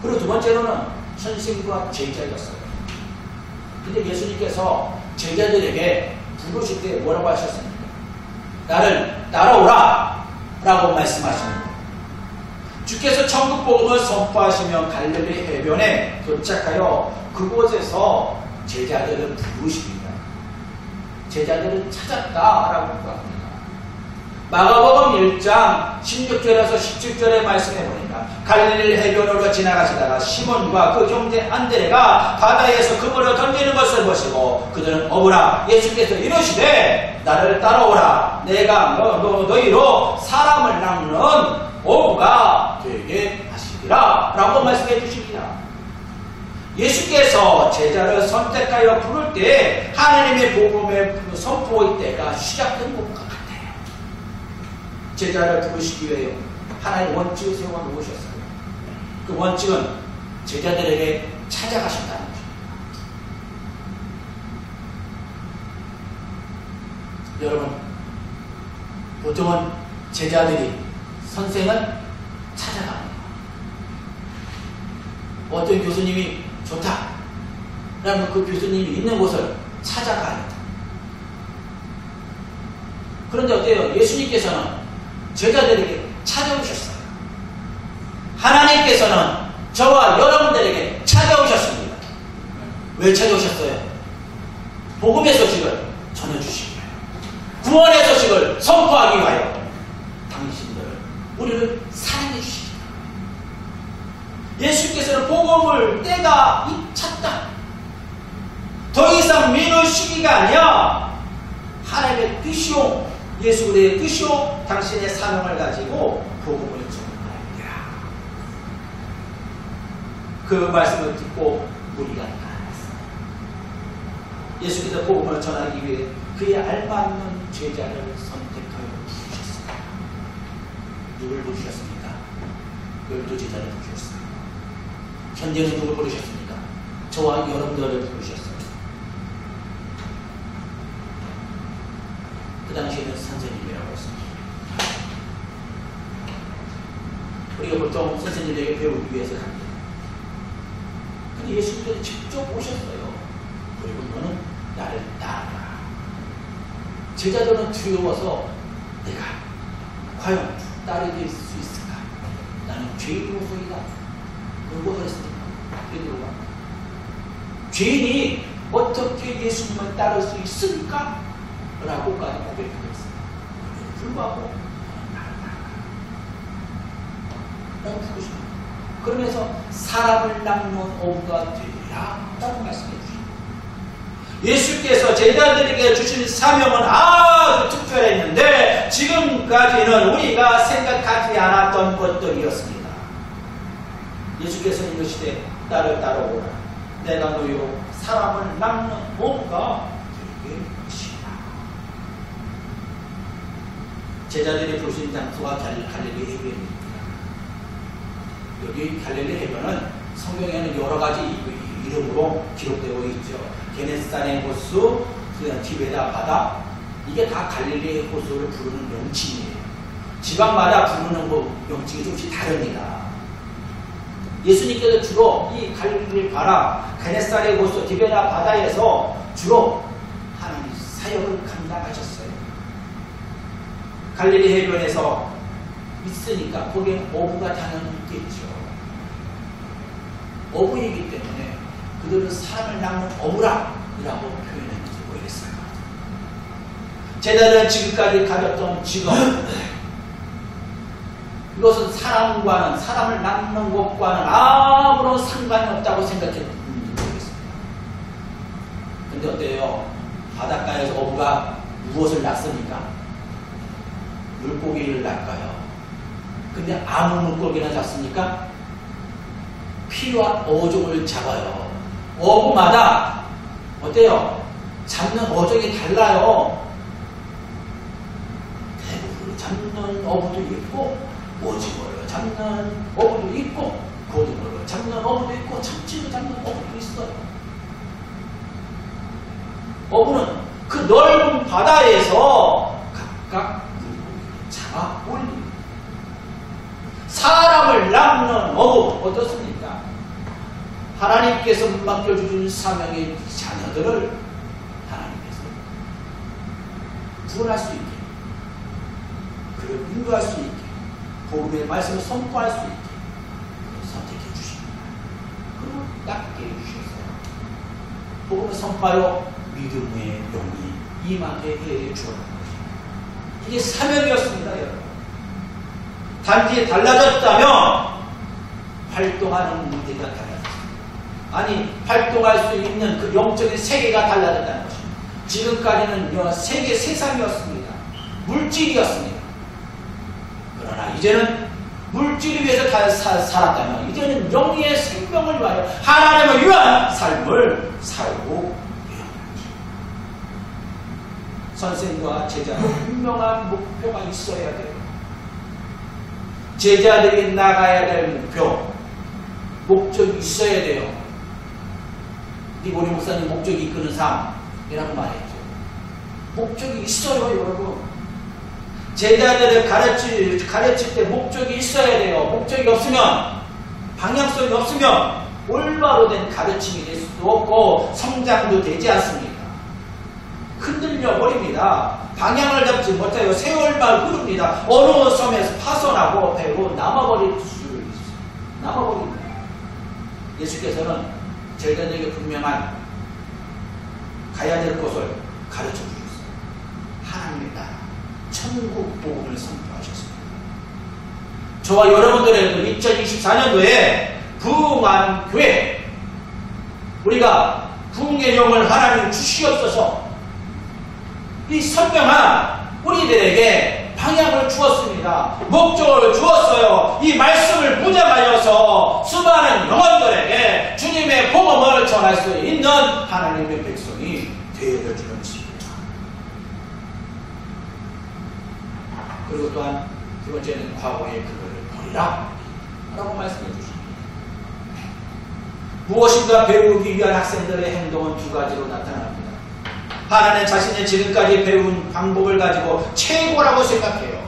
그리고 두 번째로는 선생과 제자였어요. 근데 예수님께서 제자들에게 부르실 때 뭐라고 하셨습니까? 나를 따라오라 라고 말씀하십니다. 주께서 천국복음을 선포하시며 갈릴리 해변에 도착하여 그곳에서 제자들을 부르십니다. 제자들을 찾았다라고 합니다. 마가복음 1장 16절에서 17절의 말씀에 보니까 갈릴리 해변으로 지나가시다가 시몬과 그 형제 안드레가 바다에서 그물을 던지는 것을 보시고 그들은 어부라 예수께서 이러시되 나를 따라오라 내가 너희로 사람을 낚는 어부가 되게 하시리라 라고 말씀해 주십니다. 예수께서 제자를 선택하여 부를 때 하나님의 복음의 선포의 때가 시작된 것 같아요. 제자를 부르시기 위해 하나님 원칙을 세워 놓으셨어요. 그 원칙은 제자들에게 찾아가신다는 것입니다. 여러분, 보통은 제자들이 선생을 찾아갑니다. 어떤 교수님이 좋다 라면 그 교수님이 있는 곳을 찾아가야 합니다. 그런데 어때요? 예수님께서는 제자들에게 찾아오셨어요. 하나님께서는 저와 여러분들에게 찾아오셨습니다. 왜 찾아오셨어요? 복음의 소식을 전해주시기 위하여, 구원의 소식을 선포하기 위하여 당신들을, 우리를 사랑해 주시기 위하여. 예수께서는 복음을 때가 찼다. 더 이상 미룰 시기가 아니야. 하나님의 뜻이요, 예수 그리스도의 뜻이요, 당신의 사명을 가지고 복음을 전하리라. 그 말씀을 듣고 우리가 알았어요. 예수께서 복음을 전하기 위해 그에 알맞는 제자를 선택하여 부르셨습니다. 누굴 부르셨습니까? 12제자를 부르셨습니다. 현재는 누굴 부르셨습니까? 저와 여러분들을 부르셨습니다. 그 당시에는 선생님이라고 했습니다. 우리가 보통 선생님에게 배우기 위해서 합니다. 근데 예수님께서 직접 오셨어요. 그리고 너는 나를 따르라. 제자들은 두려워서 내가 과연 따르게 수 있을까? 나는 죄인으로서이다. 누가 그랬습니까? 베드로가. 죄인이 어떻게 예수님을 따를 수 있습니까? 라고까지 고백했습니다. 불구하고 라고 부르십니다. 그러면서 사람을 낚는 어부가 되리라 라고 말씀해 주십니다. 예수께서 제자들에게 주신 사명은 아주 특별했는데 지금까지는 우리가 생각하지 않았던 것들이었습니다. 예수께서는 이러시되 나를 따라오라. 내가 너희로 사람을 낚는 어부가 되게 하시라. 제자들이 부르신 장소가 갈릴리 해변입니다. 여기 갈릴리 해변은 성경에는 여러 가지 이름으로 기록되어 있죠. 게네사렛 호수, 티베다 바다, 이게 다 갈릴리 호수를 부르는 명칭이에요. 지방마다 부르는 명칭이 조금씩 다릅니다. 예수님께서 주로 이 갈릴리 바다, 게네사렛 호수, 티베다 바다에서 주로 하나님 사역을 감당하셨어요. 갈릴리 해변에서 있으니까 거기에 어부가 당연히 있겠죠. 어부이기 때문에 그들은 사람을 낚는 어부라 라고 표현했는지 모르겠어요. 제자들은 지금까지 가졌던 직업, 이것은 사람을 낚는 것과는 아무런 상관이 없다고 생각했는지 모르겠습니다. 근데 어때요? 바닷가에서 어부가 무엇을 낚습니까? 물고기를 낚아요. 근데 아무 물고기나 잡습니까? 필요한 어종을 잡아요. 어부마다 어때요? 잡는 어종이 달라요. 대부분 잡는 어부도 있고, 오징어를 잡는 어부도 있고, 고등어를 잡는 어부도 있고, 참치를 잡는 어부도 있어요. 어부는 그 넓은 바다에서 각각 물고기를 잡아 올립니다. 사람을 남는 어부 어떻습니까? 하나님께서 맡겨주신 사명의 자녀들을 하나님께서 구원할 수 있게, 그를 인도할 수 있게, 복음의 말씀을 선포할 수 있게 선택해 주십니다. 그리고 낫게 해주셨어요. 복음을 선포하여 믿음의 용이 임하게 해 주었던 것입니다. 이게 사명이었습니다, 여러분. 단지 달라졌다면 활동하는 무대가 달라졌습니다. 아니, 활동할 수 있는 그 영적인 세계가 달라졌다는 것입니다. 지금까지는 세계 세상이었습니다. 물질이었습니다. 그러나 이제는 물질을 위해서 살았다면 이제는 영의 생명을 위하여 하나님을 위한 삶을 살고 배워야죠. 선생과 제자는 분명한 목표가 있어야 돼요. 제자들이 나가야 될 목표, 목적이 있어야 돼요. 니고리 목사님 목적이 이끄는 삶이라고 말했죠. 목적이 있어요, 여러분. 제자들을 가르칠 때 목적이 있어야 돼요. 목적이 없으면, 방향성이 없으면 올바로 된 가르침이 될 수도 없고 성장도 되지 않습니다. 흔들려 버립니다. 방향을 잡지 못해요. 세월만 흐릅니다. 어느 섬에서 파손하고 배로 남아버릴 수 있어요. 남아버립니다. 예수께서는 제자들에게 분명한 가야 될 곳을 가르쳐 주셨어요. 하나님의 나라, 천국 복음을 선포하셨습니다. 저와 여러분들의 2024년도에 부흥하는 교회, 우리가 부흥의 영을 하나님 주시옵소서. 이 선명한 우리들에게 방향을 주었습니다. 목적을 주었어요. 이 말씀을 무장하여서 수많은 영혼들에게 주님의 복음을 전할 수 있는 하나님의 백성이 되어주는 것입니다. 그리고 또한 두 번째는 과거의 그거를 버리라 라고 말씀해 주십니다. 무엇인가 배우기 위한 학생들의 행동은 두 가지로 나타납니다. 하나는 자신이 지금까지 배운 방법을 가지고 최고라고 생각해요.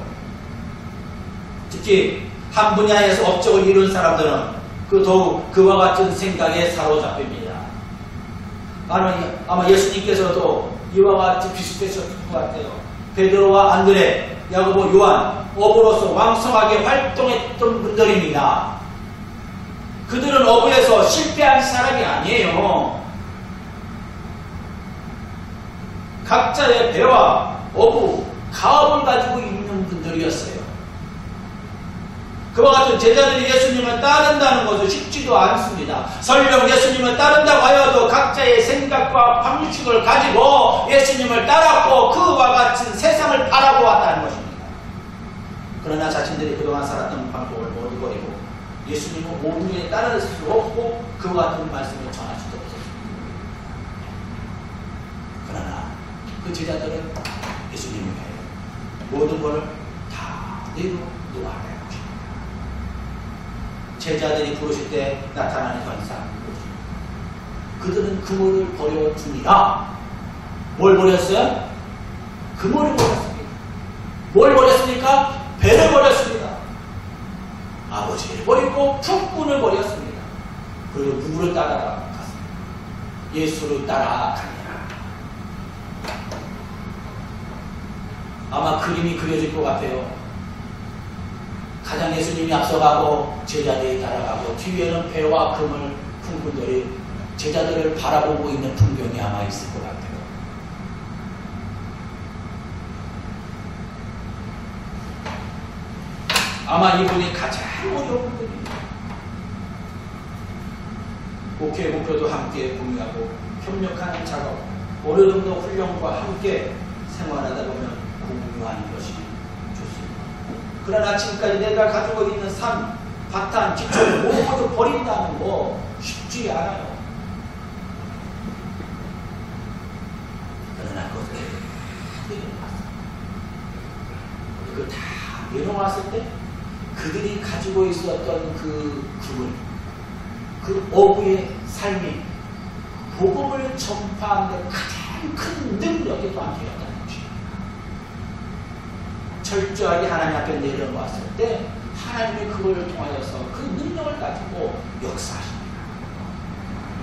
특히 한 분야에서 업적을 이룬 사람들은 더욱 그와 같은 생각에 사로잡힙니다. 아마 예수님께서도 이와 같이 비슷했을 것 같아요. 베드로와 안드레, 야고보, 요한, 어부로서 왕성하게 활동했던 분들입니다. 그들은 어부에서 실패한 사람이 아니에요. 각자의 배와 어부, 가업을 가지고 있는 분들이었어요. 그와 같은 제자들이 예수님을 따른다는 것은 쉽지도 않습니다. 설령 예수님을 따른다고 하여도 각자의 생각과 방식을 가지고 예수님을 따랐고 그와 같은 세상을 바라보았다는 것입니다. 그러나 자신들이 그동안 살았던 방법을 모두 버리고 예수님을 온전히 따를 수 없고 그와 같은 말씀을 전할 수도 없었습니다. 그러나 그 제자들은 예수님을 모든 것을 다 내려놓아야 할 것입니다. 제자들이 부르실 때 나타나는 현상, 그들은 그물을 버려두니라. 뭘 버렸어요? 그물을 버렸습니다. 뭘 버렸습니까? 배를 버렸습니다. 아버지를 버리고 품꾼을 버렸습니다. 그리고 누구를 따라갔습니까? 예수를 따라가니라. 아마 그림이 그려질 것 같아요. 가장 예수님이 앞서가고 제자들이 따라가고 뒤에는 배와 그물 품꾼들이 제자들을 바라보고 있는 풍경이 아마 있을 것 같아요. 아마 이분이 가장 어려운 분입니다. 목회 목표도 함께 공유하고 협력하는 작업, 어느 정도 훈련과 함께 생활하다 보면 공유하는 것이 좋습니다. 그러나 지금까지 내가 가지고 있는 삶, 바탕, 기초를 모두 버린다는 거 쉽지 않아요. 그러나 그것을 다 내려놨을 때 그들이 가지고 있었던 그 그물, 그 어부의 삶이 복음을 전파하는 데 가장 큰 능력이 또한 되었다는 것입니다. 철저하게 하나님 앞에 내려놓았을 때 하나님이 그걸 통하여서 그 능력을 가지고 역사하신